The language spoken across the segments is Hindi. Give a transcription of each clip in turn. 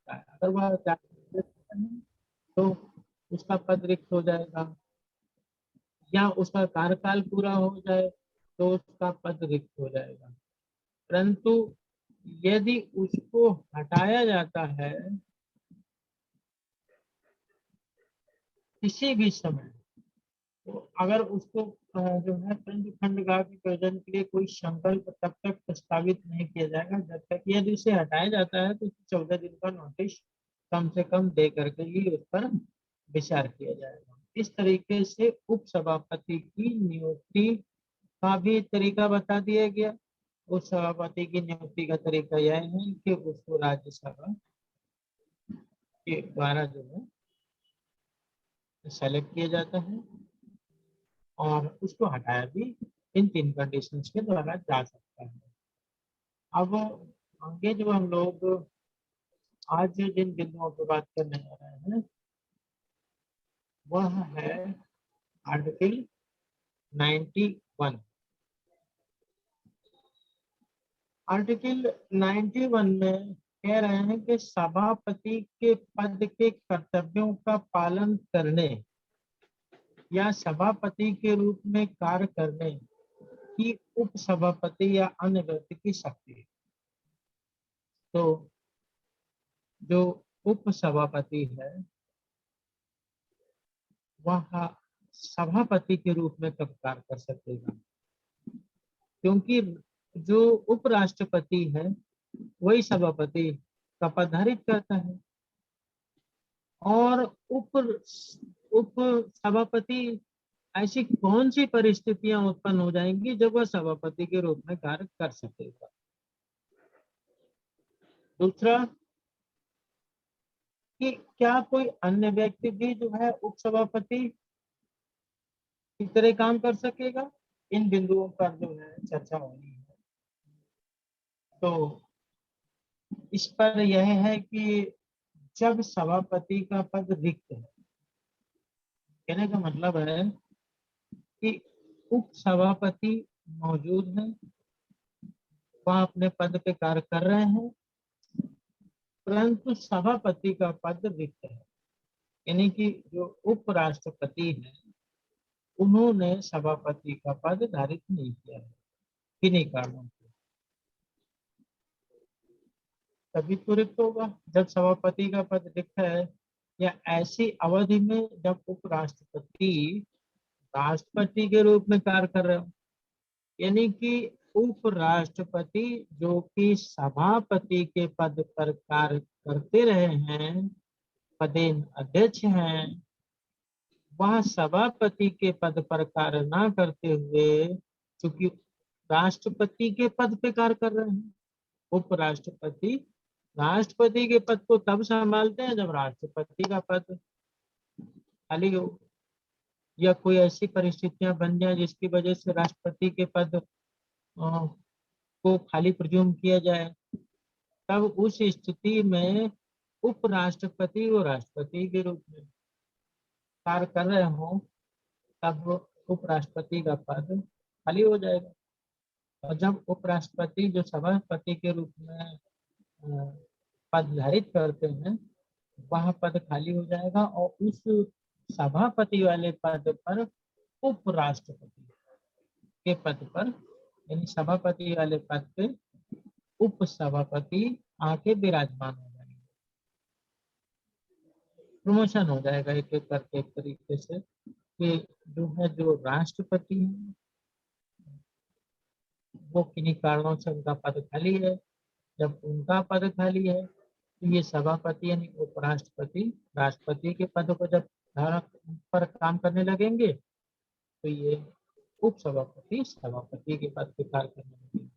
सकता है। अगर वह तो उसका पद रिक्त हो जाएगा, या उसका कार्यकाल पूरा हो जाए तो उसका पद रिक्त हो जाएगा। परंतु यदि उसको हटाया जाता है किसी भी समय, तो अगर उसको जो है पंच खंडगाह के प्रयोजन के लिए कोई संकल्प तब तक प्रस्तावित नहीं किया जाएगा जब तक, यदि उसे हटाया जाता है तो 14 दिन का नोटिस कम से कम दे करके ही उस पर विचार किया जाएगा। इस तरीके से उप सभापति की नियुक्ति का भी तरीका बता दिया गया। उप सभापति की नियुक्ति का तरीका यह है कि उसको राज्यसभा के द्वारा जो है सेलेक्ट किया जाता है, और उसको हटाया भी इन 3 कंडीशंस के द्वारा जा सकता है। अब आगे जो हम लोग आज जिन बिंदुओं पर बात करने जा रहे हैं वह है आर्टिकल 91। आर्टिकल 91 में कह रहे हैं कि सभापति के पद के कर्तव्यों का पालन करने या सभापति के रूप में कार्य करने की उप सभापति या अन्य व्यक्ति की शक्ति है। तो जो उप सभापति है वह सभापति के रूप में कब कार्य कर सकेगा, क्योंकि जो उपराष्ट्रपति है वही सभापति का पद धारित करता है, और उप उप सभापति ऐसी कौन सी परिस्थितियां उत्पन्न हो जाएंगी जब वह सभापति के रूप में कार्य कर सकेगा। दूसरा कि क्या कोई अन्य व्यक्ति भी जो है उप सभापति की तरह काम कर सकेगा, इन बिंदुओं पर जो है चर्चा होनी है। तो इस पर यह है कि जब सभापति का पद रिक्त है, कहने का मतलब है कि उप सभापति मौजूद है, वह अपने पद पे कार्य कर रहे हैं, परंतु सभापति का पद रिक्त है, यानी कि जो उपराष्ट्रपति है उन्होंने सभापति का पद धारित नहीं किया है किन्हीं कारणों से। तभी तो रिक्त होगा जब सभापति का पद रिक्त है, या ऐसी अवधि में जब उपराष्ट्रपति राष्ट्रपति के रूप में कार्य कर रहे हो, यानी कि उपराष्ट्रपति जो कि सभापति के पद पर कार्य करते रहे हैं, पदेन अध्यक्ष हैं, वह सभापति के पद पर कार्य ना करते हुए क्योंकि राष्ट्रपति के पद पे कार्य कर रहे हैं। उपराष्ट्रपति राष्ट्रपति के पद को तब संभालते हैं जब राष्ट्रपति का पद खाली हो, या कोई ऐसी परिस्थितियां बन जाए जिसकी वजह से राष्ट्रपति के पद को खाली प्रज्यूम किया जाए, तब उस स्थिति में उपराष्ट्रपति और राष्ट्रपति के रूप में कार्य कर रहे हो तब उपराष्ट्रपति का पद खाली हो जाएगा। और जब उपराष्ट्रपति जो सभापति के रूप में पद धारित करते हैं वह पद खाली हो जाएगा, और उस सभापति वाले पद पर उपराष्ट्रपति के पद पर, यानी सभापति वाले पद पे उप सभापति आके विराजमान हो जाएंगे, प्रमोशन हो जाएगा एक एक करके एक तरीके से, कि जो है जो राष्ट्रपति है वो किन्हीं कारणों से उनका पद खाली है। जब उनका पद खाली है तो ये सभापति यानी उपराष्ट्रपति राष्ट्रपति के पद को जब धारण पर काम करने लगेंगे तो ये उप सभापति सभापति के पद पे कार्य करने लगेंगे।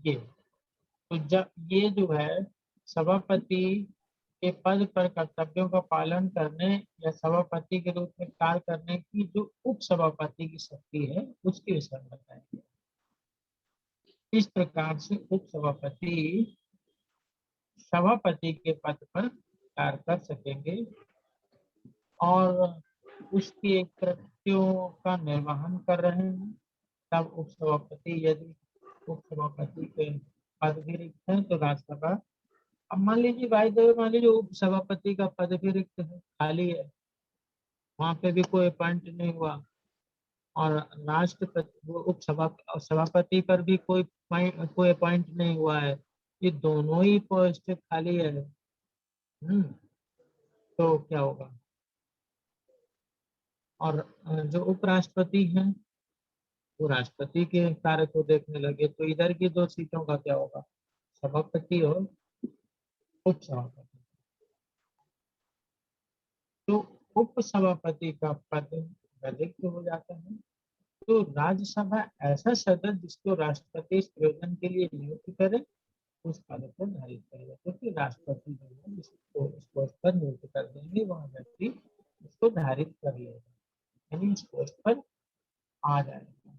ये तो जब ये जो है सभापति के पद पर कर्तव्यों का पालन करने या सभापति के रूप में कार्य करने की जो उप सभापति की शक्ति है उसके विषय में बताएंगे। इस प्रकार से उप सभापति सभापति के पद पर कार्य कर सकेंगे और उसके कृत्यों का निर्वहन कर रहे हैं। तब उप सभापति यदि उप सभापति के पद भी रिक्त है तो राज्यसभा। अब मान लीजिए भाई देव, मान लीजिए उपसभापति का पद भी रिक्त है, खाली है, वहां पे भी कोई अपॉइंट नहीं हुआ, और राष्ट्रपति वो सभापति पर भी कोई अपॉइंट नहीं हुआ है, ये दोनों ही पोस्ट खाली है। तो क्या होगा? और जो उपराष्ट्रपति हैं वो राष्ट्रपति के कार्य को देखने लगे, तो इधर की दो सीटों का क्या होगा? सभापति और उपसभापति। तो उपसभापति का पद रिक्त हो जाता है। तो राज्यसभा ऐसा सदस्य जिसको राष्ट्रपति इस प्रयोजन के लिए नियुक्त करे, उस पद पर धारित करेगा, क्योंकि राष्ट्रपति जो है जिसको उस पोस्ट पर नियुक्त कर देंगे, वह व्यक्ति उसको धारित कर लेगा, यानी इस पोस्ट पर आ जाएगा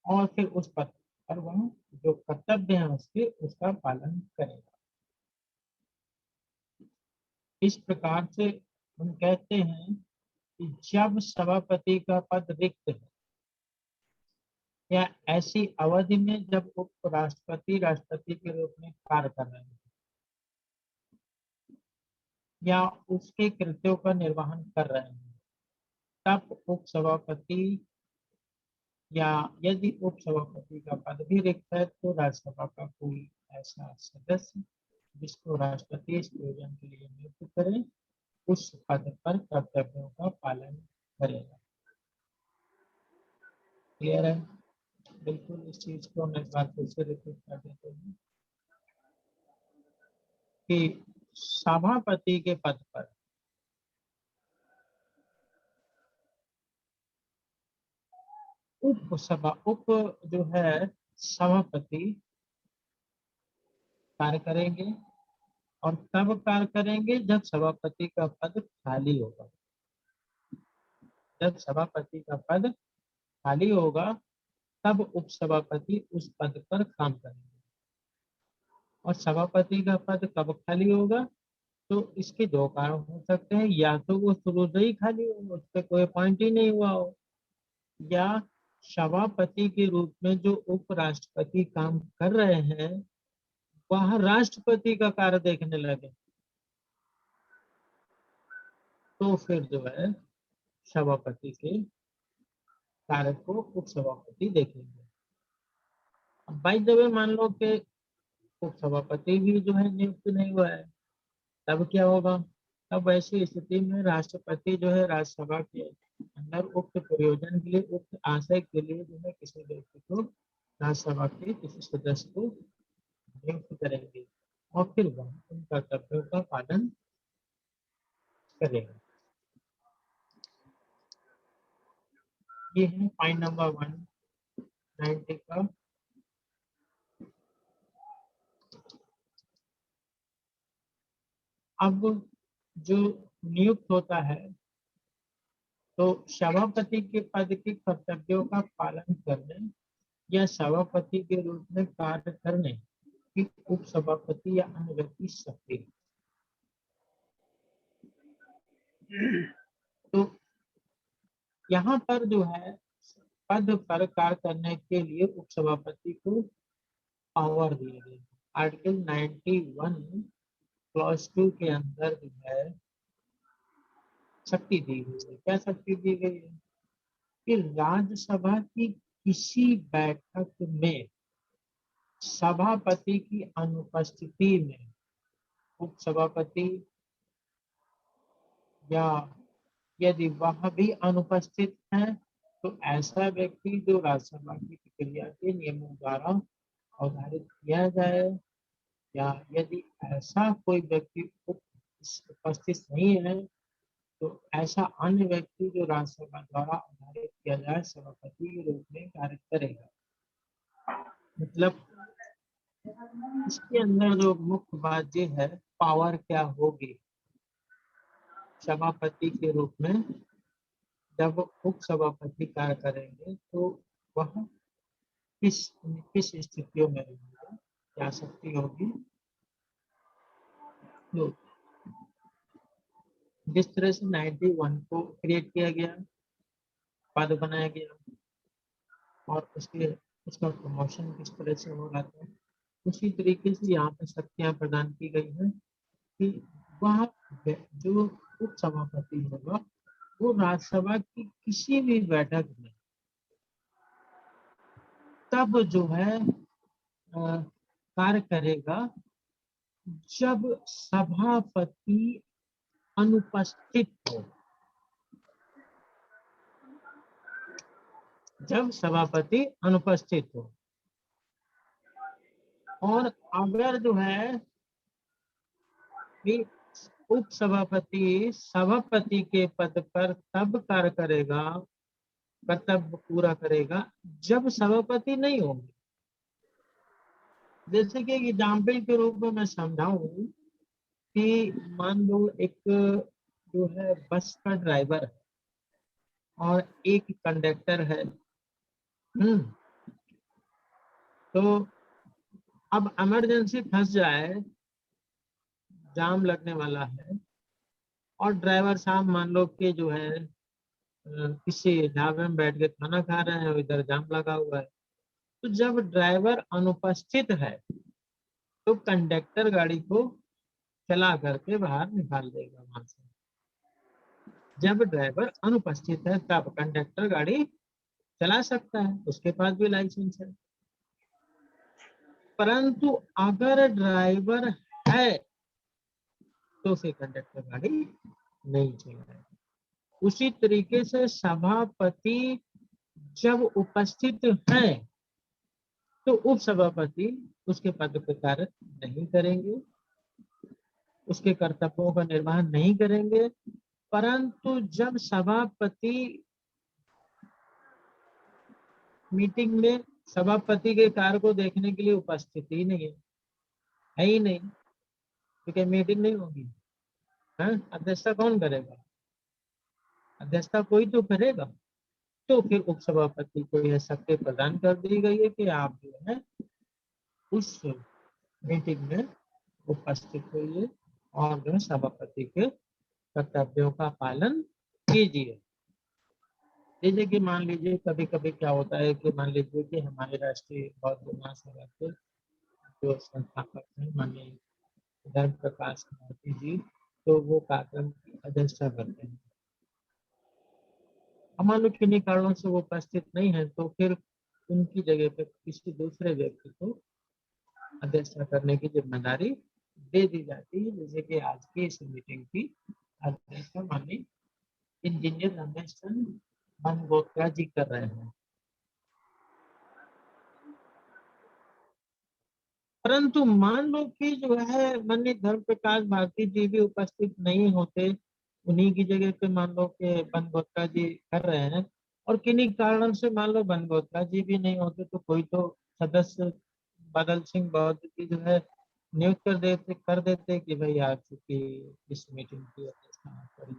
और फिर उस पद पर वह जो कर्तव्य है उसके उसका पालन करेगा। इस प्रकार से हम कहते हैं कि जब सभापति का पद रिक्त है या ऐसी अवधि में जब उपराष्ट्रपति राष्ट्रपति के रूप में कार्य कर रहे हैं या उसके कृत्यों का निर्वहन कर रहे हैं, तब उपसभापति या यदि उपसभापति का पद भी रिक्त है तो राज्यसभा का कोई ऐसा सदस्य जिसको राष्ट्रपति इस प्रयोजन के लिए नियुक्त करे, उस पद पर कर्तव्यों का पालन करेगा। क्लियर है? बिल्कुल। इस चीज को हम एक बार फिर से रिपीट कर देते हैं कि सभापति के पद पर उप जो है सभापति कार्य करेंगे, और तब कार्य करेंगे जब सभापति का पद खाली होगा। जब सभापति का पद खाली होगा तब उपसभापति उस पद पर काम करेंगे। और सभापति का पद कब खाली होगा? तो इसके दो कारण हो सकते हैं, या तो वो शुरू से ही खाली हो, उस पर कोई पॉइंट ही नहीं हुआ हो, या सभापति के रूप में जो उपराष्ट्रपति काम कर रहे हैं वह राष्ट्रपति का कार्य देखने लगे, तो फिर जो है सभापति के कार्य को उपसभापति देखेंगे। अब बाई द वे मान लो कि उपसभापति भी जो है नियुक्त नहीं हुआ है, तब क्या होगा? तब ऐसी स्थिति में राष्ट्रपति जो है राज्यसभा के अंदर उक्त प्रयोजन के लिए, उक्त आशय के लिए जो है किसी व्यक्ति को, राज्यसभा के किसी सदस्य को नियुक्त करेंगे और फिर वह उन कर्तव्यों का पालन करेगा। ये है पॉइंट नंबर 190 का। अब जो नियुक्त होता है तो सभापति के पद के कर्तव्यों का पालन करने या सभापति के रूप में कार्य करने की उपसभापति या अन्य व्यक्ति सकते हैं। तो यहाँ पर जो है पद पर कार्य करने के लिए उपसभापति को पावर दिए गए। आर्टिकल 91 क्लॉज 2 के अंदर जो है शक्ति दी गई है। क्या शक्ति दी गई है? कि राज्यसभा की किसी बैठक में सभापति की अनुपस्थिति में उपसभापति या यदि वह भी अनुपस्थित है तो ऐसा व्यक्ति जो राज्यसभा की प्रक्रिया के नियमों द्वारा अवधारित किया जाए, या यदि ऐसा कोई व्यक्ति उपस्थित नहीं है तो ऐसा अन्य व्यक्ति जो राज्यसभा द्वारा अवधारित किया जाए सभापति के रूप में कार्य करेगा। मतलब इसके अंदर जो मुख्य बात ये है, पावर क्या होगी सभापति के रूप में जब उपसभापति कार्य करेंगे, तो वह किस किस स्थितियों में रहेंगे, क्या शक्ति होगी। तो जिस तरह से 91 को क्रिएट किया गया, पद बनाया गया और उसके उसका प्रमोशन किस तरह से हो रहा था। उसी तरीके से यहाँ पे शक्तियां प्रदान की गई है कि वह जो उप सभापति होगा वो राज्यसभा की किसी भी बैठक में तब जो है कार्य करेगा जब सभापति अनुपस्थित हो। जब सभापति अनुपस्थित हो और अगर जो है कि उप सभापति सभापति के पद पर तब कार्य करेगा, कर्तव्य पूरा करेगा जब सभापति नहीं होंगे। जैसे कि एग्जाम्पल के रूप में मैं समझाऊं कि मान लो एक जो है बस का ड्राइवर है और एक कंडक्टर है। तो अब इमरजेंसी फंस जाए, जाम लगने वाला है और ड्राइवर साहब मान लो कि जो है किसी ढाबे में बैठ के खाना खा रहे हैं, इधर जाम लगा हुआ है। तो जब ड्राइवर अनुपस्थित है तो कंडक्टर गाड़ी को चला करके बाहर निकाल देगा वहां से। जब ड्राइवर अनुपस्थित है तब कंडक्टर गाड़ी चला सकता है, उसके पास भी लाइसेंस है। परंतु अगर ड्राइवर है तो फिर कंडक्टर गाड़ी नहीं चलाएगा। उसी तरीके से सभापति जब उपस्थित है तो उप सभापति उसके पद पर कार्य नहीं करेंगे, उसके कर्तव्यों का निर्वहन नहीं करेंगे। परंतु जब सभापति मीटिंग में सभापति के कार्य को देखने के लिए उपस्थित ही नहीं है ही नहीं, क्योंकि मीटिंग नहीं होगी। अध्यक्षता कौन करेगा? अध्यक्षता कोई तो करेगा। तो फिर उपसभापति को यह शक्ति प्रदान कर दी गई है कि आप जो है उस मीटिंग में उपस्थित होइए और जो सभापति के कर्तव्यों का पालन कीजिए। जैसे कि मान लीजिए कभी कभी क्या होता है कि मान लीजिए कि हमारे राष्ट्रीय बौद्ध महासभा के जो संस्थापक हैं माननीय धर्म प्रकाश भारती जी, तो वो कार्यक्रम की अध्यक्षता करते हैं। मान लो किन्हीं कारणों से वो उपस्थित नहीं है तो फिर उनकी जगह पे किसी दूसरे व्यक्ति को अध्यक्षता करने की जिम्मेदारी दे दी जाती है। जैसे कि आज की इस मीटिंग की अध्यक्षता माननीय इंजीनियर रमेश चंद्र बनगोत्रा जी कर रहे हैं। परंतु मान लो कि जो है माननीय धर्म प्रकाश भारती जी भी उपस्थित नहीं होते, उन्हीं की जगह पे मान लो कि बनगोत्रा जी कर रहे हैं और किन्हीं कारण से मान लो बनगोत्रा जी भी नहीं होते तो कोई तो सदस्य बादल सिंह बौद्ध जी जो है नियुक्त कर देते कि भाई आप चूंकि इस मीटिंग की अध्यक्षता करें।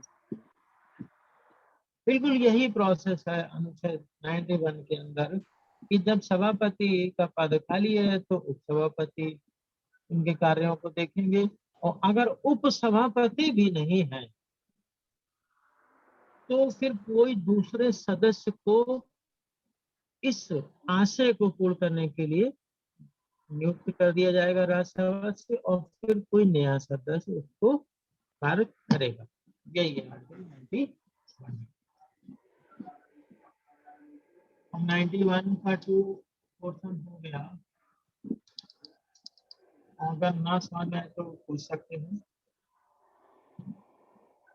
बिल्कुल यही प्रोसेस है अनुच्छेद 91 के अंदर कि जब सभापति का पद खाली है तो उपसभापति उनके कार्यों को देखेंगे और अगर उप सभापति भी नहीं है तो फिर कोई दूसरे सदस्य को इस आशय को पूर्ण करने के लिए नियुक्त कर दिया जाएगा राज्यसभा से और फिर कोई नया सदस्य उसको कार्य करेगा। यही है आर्टिकल 91 का जो पोर्शन हो गया। अगर ना समझ में आए तो पूछ सकते हैं,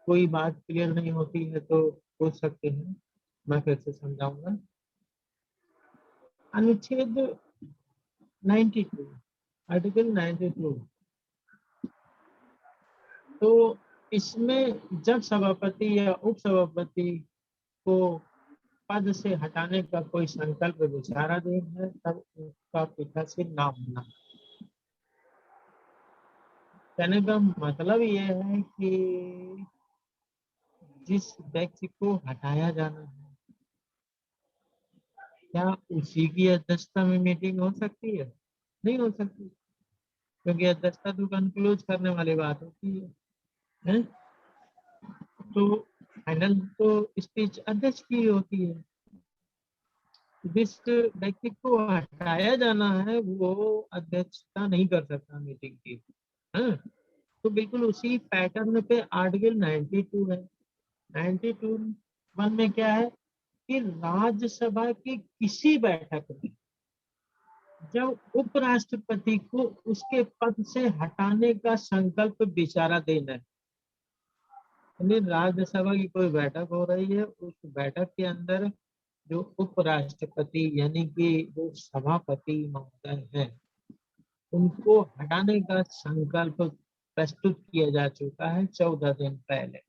कोई बात क्लियर नहीं होती है तो पूछ सकते हैं, मैं फिर से समझाऊंगा। अनुच्छेद 92 आर्टिकल 92 तो इसमें जब सभापति या उप सभापति को पद से हटाने का कोई संकल्प विचाराधीन है तब उसका पीठासीन ना होना। कहने का मतलब ये है कि जिस व्यक्ति को हटाया जाना है क्या उसी की अध्यक्षता में मीटिंग हो सकती है? नहीं हो सकती, क्योंकि अध्यक्षता तो कंक्लूज करने वाली बात होती है? तो फाइनल तो स्पीच अध्यक्ष की होती है। जिस व्यक्ति को हटाया जाना है वो अध्यक्षता नहीं कर सकता मीटिंग की। हाँ, तो बिल्कुल उसी पैटर्न पे आर्टिकल 92 है। 92 वन में क्या है कि राज्यसभा की किसी बैठक में जब उपराष्ट्रपति को उसके पद से हटाने का संकल्प विचारा देना है, यानी राज्यसभा की कोई बैठक हो रही है, उस बैठक के अंदर जो उपराष्ट्रपति यानी कि जो सभापति महोदय है उनको हटाने का संकल्प प्रस्तुत किया जा चुका है 14 दिन पहले,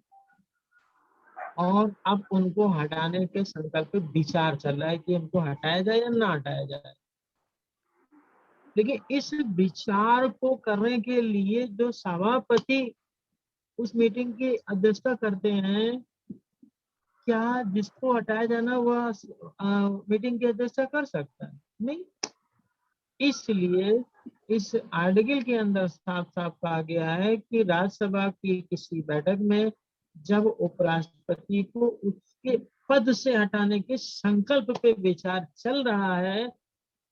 और अब उनको हटाने के संकल्प पे विचार चल रहा है कि उनको हटाया जाए या ना हटाया जाए। लेकिन इस विचार को करने के लिए जो सभापति उस मीटिंग की अध्यक्षता करते हैं, क्या जिसको हटाया जाना वह मीटिंग की अध्यक्षता कर सकता है? नहीं। इसलिए इस आर्टिकल के अंदर साफ साफ कहा गया है कि राज्यसभा की किसी बैठक में जब उपराष्ट्रपति को उसके पद से हटाने के संकल्प पे विचार चल रहा है,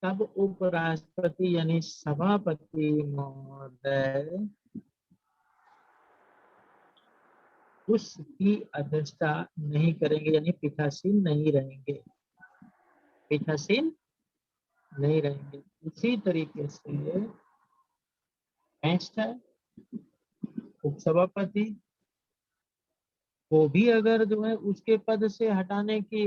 तब उपराष्ट्रपति यानी सभापति महोदय उसकी अध्यक्षता नहीं करेंगे, यानी पीठासीन नहीं रहेंगे, पीठासीन नहीं रहेंगे। उसी तरीके से नेक्स्ट है उपसभापति को भी अगर जो है उसके पद से हटाने के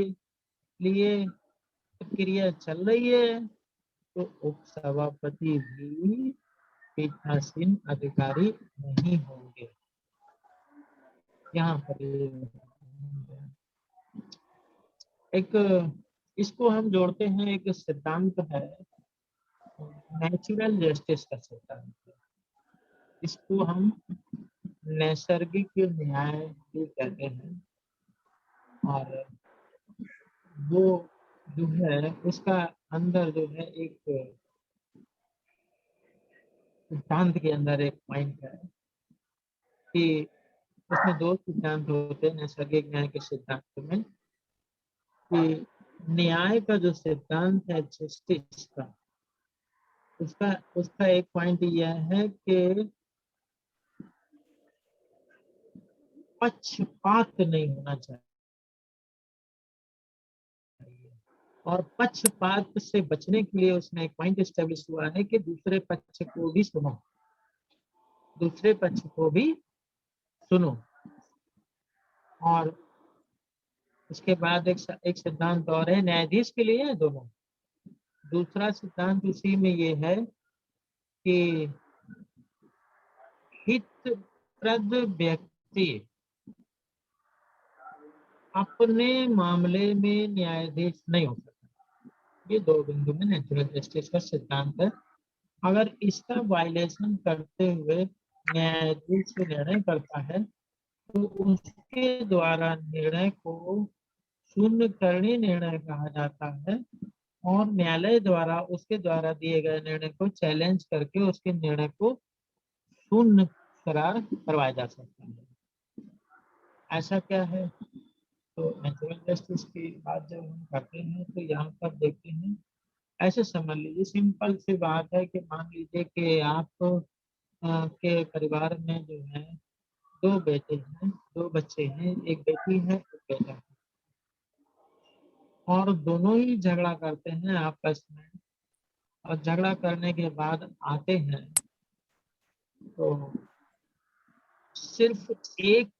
लिए प्रक्रिया चल रही है तो उपसभापति भी पीठासीन अधिकारी नहीं होंगे। यहाँ पर एक इसको हम जोड़ते हैं, एक सिद्धांत है नेचुरल जस्टिस का सिद्धांत। इसको हम नैसर्गिक न्याय भी कहते हैं, और वो जो है उसका अंदर जो है एक सिद्धांत के अंदर एक पॉइंट है कि उसमें दो सिद्धांत होते हैं नैसर्गिक न्याय के सिद्धांत में, कि न्याय का जो सिद्धांत है जस्टिस का, उसका उसका एक पॉइंट यह है कि पक्षपात नहीं होना चाहिए, और पक्षपात से बचने के लिए उसमें एक पॉइंट एस्टेब्लिश हुआ है कि दूसरे पक्ष को भी सुनो, दूसरे पक्ष को भी सुनो। और उसके बाद एक सिद्धांत और है न्यायाधीश के लिए है दोनों। दूसरा सिद्धांत उसी में ये है कि हितप्रद व्यक्ति अपने मामले में न्यायाधीश नहीं हो सकता। ये दो बिंदु में नेचुरल जस्टिस का सिद्धांत है। अगर इसका वायलेशन करते हुए न्यायाधीश निर्णय करता है तो उसके द्वारा निर्णय को शून्य करणी निर्णय कहा जाता है, और न्यायालय द्वारा उसके द्वारा दिए गए निर्णय को चैलेंज करके उसके निर्णय को शून्य करार करवाया जा सकता है। ऐसा क्या है? तो नेचुरल जस्टिस की बात जब हम करते हैं तो यहाँ पर देखते हैं, ऐसे समझ लीजिए, सिंपल सी बात है कि मान लीजिए कि आप के परिवार में जो है दो बेटे हैं, दो बच्चे हैं, एक बेटी है एक बेटा है, और दोनों ही झगड़ा करते हैं आपस में, और झगड़ा करने के बाद आते हैं तो सिर्फ एक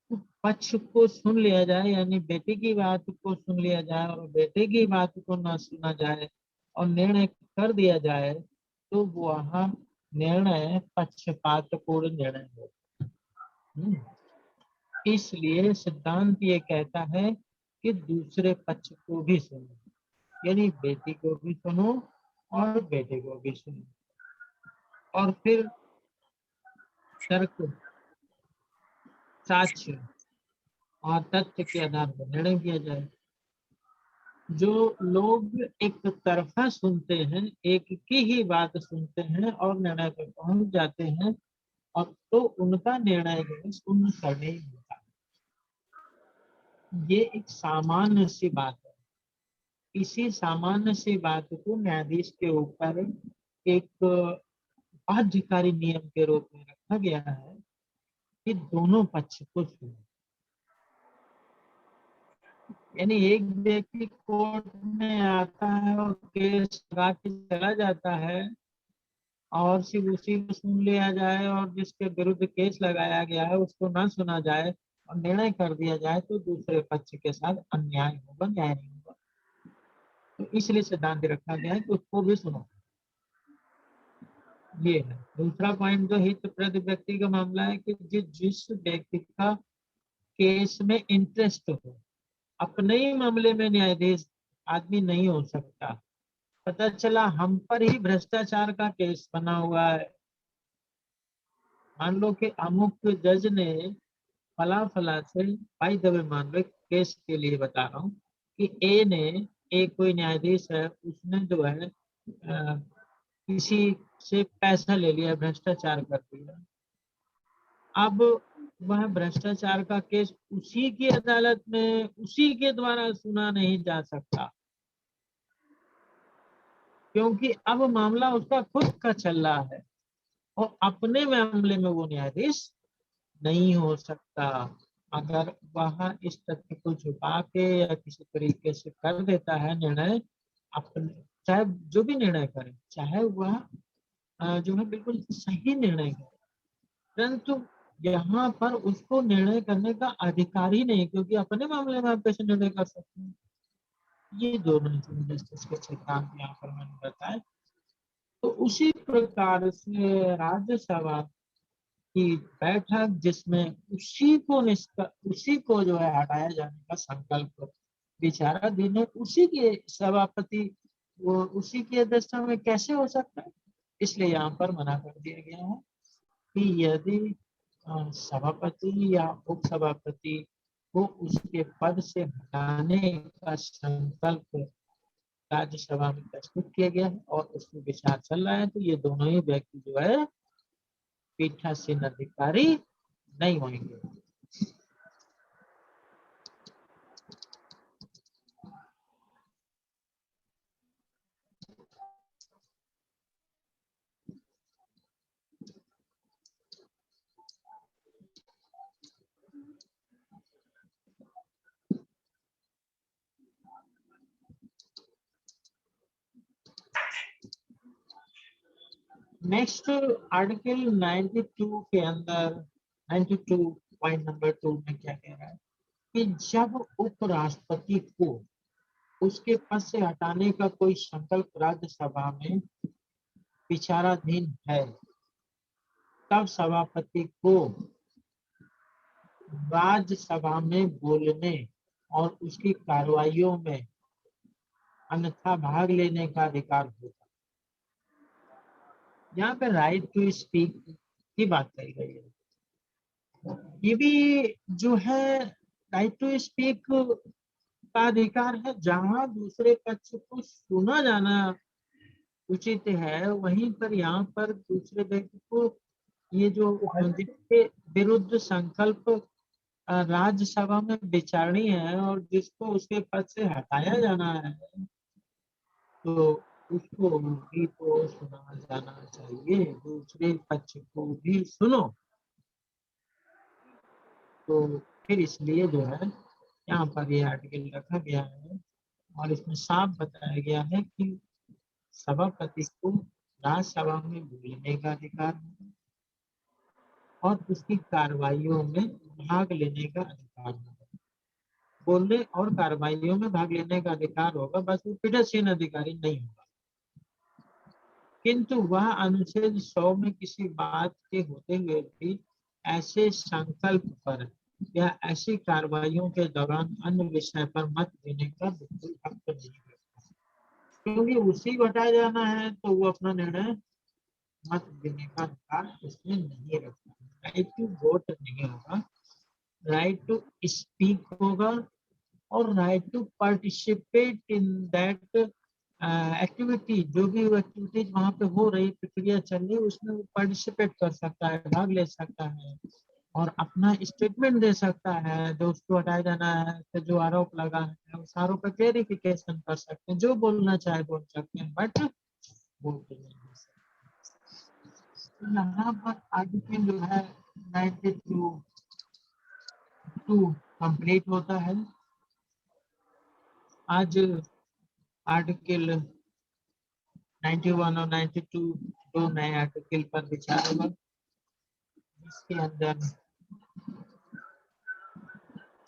पक्ष को सुन लिया जाए, यानी बेटे की बात को सुन लिया जाए और बेटे की बात को ना सुना जाए और निर्णय कर दिया जाए, तो वह निर्णय पक्षपातपूर्ण निर्णय हो। इसलिए सिद्धांत ये कहता है कि दूसरे पक्ष को भी सुनो, यानी बेटी को भी सुनो और बेटे को भी सुनो, और फिर तर्क, साक्ष्य और तथ्य के आधार पर निर्णय किया जाए। जो लोग एक तरफा सुनते हैं, एक की ही बात सुनते हैं और निर्णय पर पहुंच जाते हैं, और तो उनका निर्णय जो है शून्य करने ही होता है। ये एक सामान्य सी बात है। इसी सामान्य सी बात को न्यायाधीश के ऊपर एक बाध्यकारी नियम के रूप में रखा गया है कि दोनों पक्ष को सुनो। यानी एक व्यक्ति कोर्ट में आता है और केस लगा के चला जाता है और सिर्फ उसी को सुन लिया जाए और जिसके विरुद्ध केस लगाया गया है उसको ना सुना जाए और निर्णय कर दिया जाए तो दूसरे पक्ष के साथ अन्याय होगा, न्याय नहीं होगा। तो इसलिए सिद्धांत रखा गया है कि उसको भी सुनो। ये है दूसरा पॉइंट जो हित प्रद व्यक्ति का मामला है कि जिस व्यक्ति का केस में इंटरेस्ट हो, अपने ही मामले में न्यायाधीश आदमी नहीं हो सकता। पता चला हम पर ही भ्रष्टाचार का केस बना हुआ है, मान लो कि अमुक जज ने फला फला से, भाई दबे मान लो केस के लिए बता रहा हूँ कि ए ने, एक कोई न्यायाधीश है, उसने जो है किसी से पैसा ले लिया, भ्रष्टाचार कर दिया। अब वह भ्रष्टाचार का केस उसी की अदालत में उसी के द्वारा सुना नहीं जा सकता, क्योंकि अब मामला उसका खुद का चल रहा है और अपने मामले में वो न्यायाधीश नहीं हो सकता। अगर वह इस तथ्य को छुपा के या किसी तरीके से कर देता है निर्णय, अपने चाहे जो भी निर्णय करे, चाहे वह जो है बिल्कुल सही निर्णय करे, परंतु यहाँ पर उसको निर्णय करने का अधिकार ही नहीं, क्योंकि अपने मामले में आप कैसे निर्णय कर सकते हैं। ये दोनों जस्टिस के सिद्धांत यहाँ पर मैंने बताया। तो उसी प्रकार से राज्यसभा की बैठक जिसमें उसी को जो है हटाया जाने का संकल्प विचाराधीन है, उसी के सभापति वो उसी की अध्यक्षता में कैसे हो सकता है। इसलिए यहाँ पर मना कर दिया गया है कि यदि सभापति या उप सभापति को उसके पद से हटाने का संकल्प राज्यसभा में प्रस्तुत किया गया है और उसमें विचार चल रहा है, तो ये दोनों ही व्यक्ति जो है पीठासीन अधिकारी नहीं होंगे। नेक्स्ट आर्टिकल 92 के अंदर 92 पॉइंट नंबर 2 में क्या कह रहा है कि जब उपराष्ट्रपति को उसके पद से हटाने का कोई संकल्प राज्यसभा में विचाराधीन है, तब सभापति को राज्यसभा में बोलने और उसकी कार्रवाइयों में अन्यथा भाग लेने का अधिकार होता। यहाँ पे राइट टू स्पीक की बात कही गई है। ये भी जो है राइट टू स्पीक का अधिकार है। जहां दूसरे पक्ष को सुना जाना उचित है, वहीं पर यहाँ पर दूसरे व्यक्ति को ये जो जिसके विरुद्ध संकल्प राज्यसभा में विचारणी है और जिसको उसके पद से हटाया जाना है, तो उसको भी तो सुना जाना चाहिए, दूसरे पक्ष को भी सुनो। तो फिर इसलिए जो है यहाँ पर ये आर्टिकल रखा गया है और इसमें साफ बताया गया है कि सभापति को राज्यसभा में बोलने का अधिकार है और उसकी कार्रवाइयों में भाग लेने का अधिकार होगा। बोलने और कार्रवाइयों में भाग लेने का अधिकार होगा, बस वो पीठासीन अधिकारी नहीं होगा। किंतु वह अनुच्छेद 100 में किसी बात के होते हुए भी ऐसे संकल्प पर या ऐसी कार्रवाइयों के दौरान अन्य विषय पर मत देने का बिल्कुल हक नहीं है, क्योंकि उसी को हटाया जाना है तो वो अपना निर्णय मत देने का अधिकार उसमें नहीं रखता। राइट टू वोट नहीं होगा, राइट टू स्पीक होगा और right to participate in that activity. जो भी एक्टिविटीज वहां पे हो रही, प्रक्रिया चल रही, उसमें वो पार्टिसिपेट कर सकता है, भाग ले सकता है और अपना स्टेटमेंट दे सकता है, जो उसको हटाया जाना है, तो जो आरोप लगा है उस आरोप पर क्लेरिफिकेशन कर सकते हैं, जो बोलना चाहे बोल सकते हैं, बट बोलते नहीं हो सकते। यहाँ पर आर्टिकल जो है 92 कंप्लीट होता है। आज आर्टिकल 91 और 92 दो नए आर्टिकल पर विचार होगा, जिसके अंदर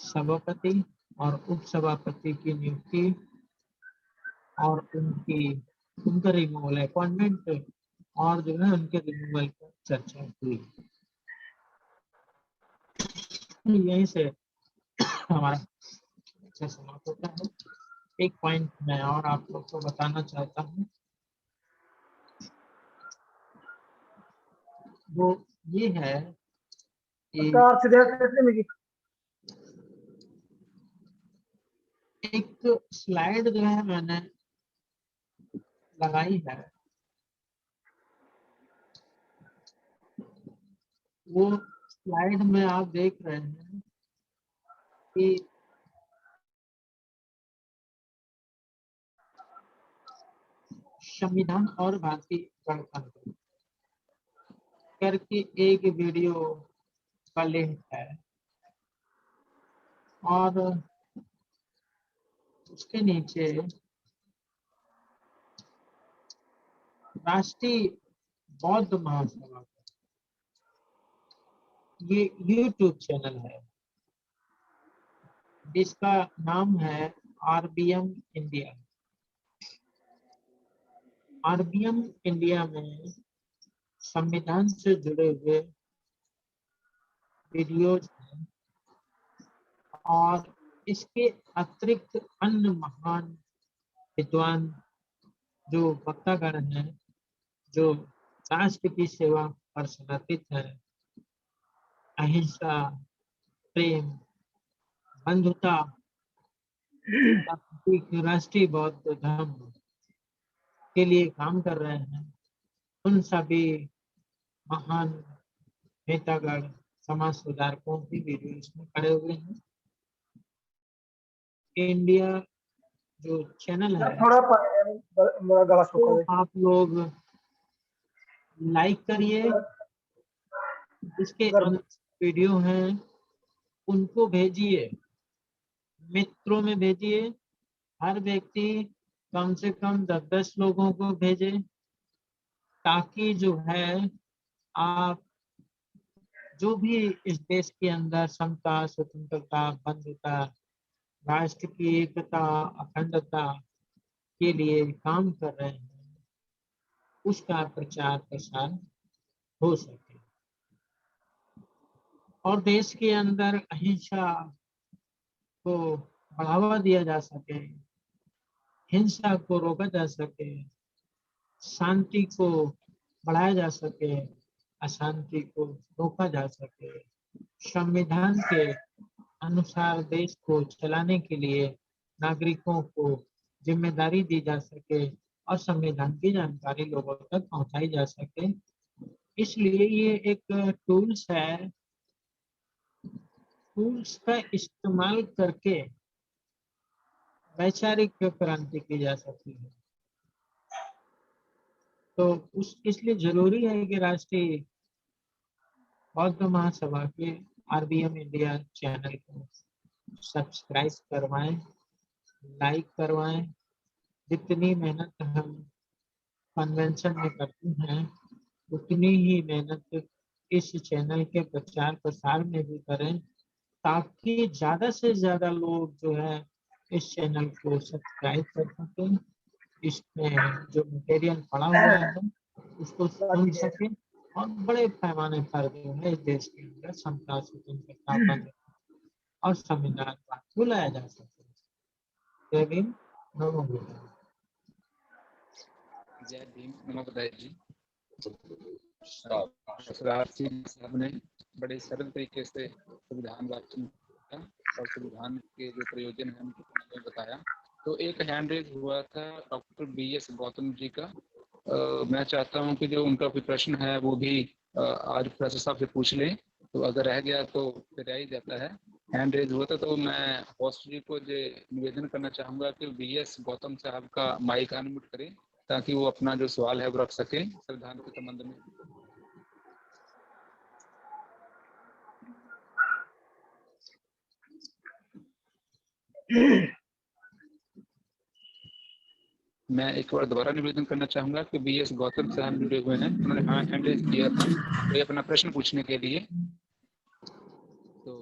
सभापति और उपसभापति की नियुक्ति और उनका रिमूवल, अपॉइंटमेंट और जो है उनके रिमूवल पर चर्चा हुई। यहीं से हमारा अच्छा समाप्त होता है। एक पॉइंट मैं और आप लोग को बताना चाहता हूँ, वो ये है कि एक स्लाइड जो है मैंने लगाई है, वो स्लाइड में आप देख रहे हैं कि संविधान और भारतीय गणतंत्र करके एक वीडियो का लिंक है, और उसके नीचे राष्ट्रीय बौद्ध महासभा, ये यूट्यूब चैनल है जिसका नाम है आरबीएम इंडिया। आरबीएम इंडिया में संविधान से जुड़े हुए वीडियोज हैं, और इसके अतिरिक्त अन्य महान विद्वान जो वक्तागण हैं, जो राष्ट्र की सेवा पर समर्पित है, अहिंसा, प्रेम, बंधुता, राष्ट्रीय बौद्ध धर्म के लिए काम कर रहे हैं, उन सभी महान नेतागण, समाज सुधारकों की वीडियो इसमें खड़े हुए हैं। इंडिया जो चैनल है, तो आप लोग लाइक करिए, जिसके वीडियो हैं उनको भेजिए, मित्रों में भेजिए, हर व्यक्ति कम से कम 10-10 लोगों को भेजे, ताकि जो है आप जो भी इस देश के अंदर समता, स्वतंत्रता, बंधुता, राष्ट्र की एकता, अखंडता के लिए काम कर रहे हैं, उसका प्रचार प्रसार हो सके और देश के अंदर अहिंसा को बढ़ावा दिया जा सके, हिंसा को रोका जा सके, शांति को बढ़ाया जा सके, अशांति को रोका जा सके, संविधान के अनुसार देश को चलाने के लिए नागरिकों को जिम्मेदारी दी जा सके और संविधान की जानकारी लोगों तक पहुंचाई जा सके। इसलिए ये एक टूल्स है, टूल्स का इस्तेमाल करके वैचारिक क्रांति की जा सकती है। तो इसलिए जरूरी है कि राष्ट्रीय बौद्ध महासभा के आरबीएम इंडिया चैनल को सब्सक्राइब करवाएं, लाइक करवाएं। जितनी मेहनत हम कन्वेंशन में करते हैं, उतनी ही मेहनत इस चैनल के प्रचार प्रसार में भी करें, ताकि ज्यादा से ज्यादा लोग जो है इस चैनल को सब्सक्राइब कर सकें, इसमें जो मटेरियल पड़ा हुआ है उसको सुन सके और बड़े पैमाने पर जो है इस देश के अंदर समता, स्वतंत्रता, बंधुता और संविधान का बुलाया जा सके। जय भीम, नमो बुद्धाय। जय भीम, नमो बुद्धाय जी। साहब ने बड़े सरल तरीके से संविधान वाचन और संविधान के जो प्रयोजन है उनको बताया। तो एक हैंड रेज हुआ था डॉक्टर BS गौतम जी का। मैं चाहता हूं कि जो उनका कोई प्रश्न है वो भी आज प्रोफेसर साहब से पूछ लें, तो अगर रह गया तो फिर रह ही जाता है। हैंड रेज हुआ था तो मैं होस्ट जी को ये निवेदन करना चाहूँगा कि BS गौतम साहब का माइक अनम्यूट करें ताकि वो अपना जो सवाल है वो रख सकें संविधान के संबंध में। मैं एक बार दोबारा निवेदन करना चाहूँगा कि BS गौतम साहब जुड़े हुए हैं, उन्होंने हाँ हैंड रेज किया था कोई अपना प्रश्न पूछने के लिए। तो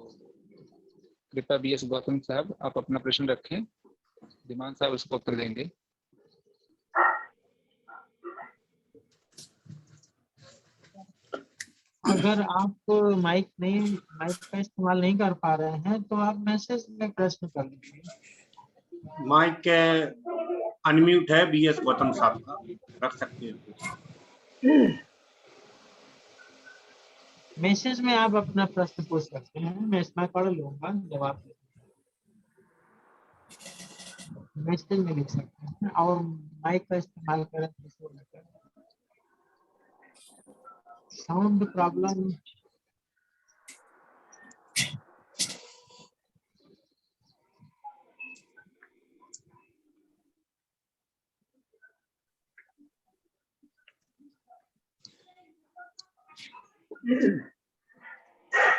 कृपया BS गौतम साहब आप अपना प्रश्न रखें, धीमान साहब उसको उत्तर देंगे। अगर आप माइक का इस्तेमाल नहीं कर पा रहे हैं तो आप मैसेज में प्रश्न कर लीजिए। माइक अनम्यूट है BS गौतम साहब का, रख सकते हैं। मैसेज में आप अपना प्रश्न पूछ सकते हैं, मैं इसमें पढ़ लूंगा जवाब। मैसेज में लिख सकते हैं और माइक का इस्तेमाल करें तो साउंड प्रॉब्लम।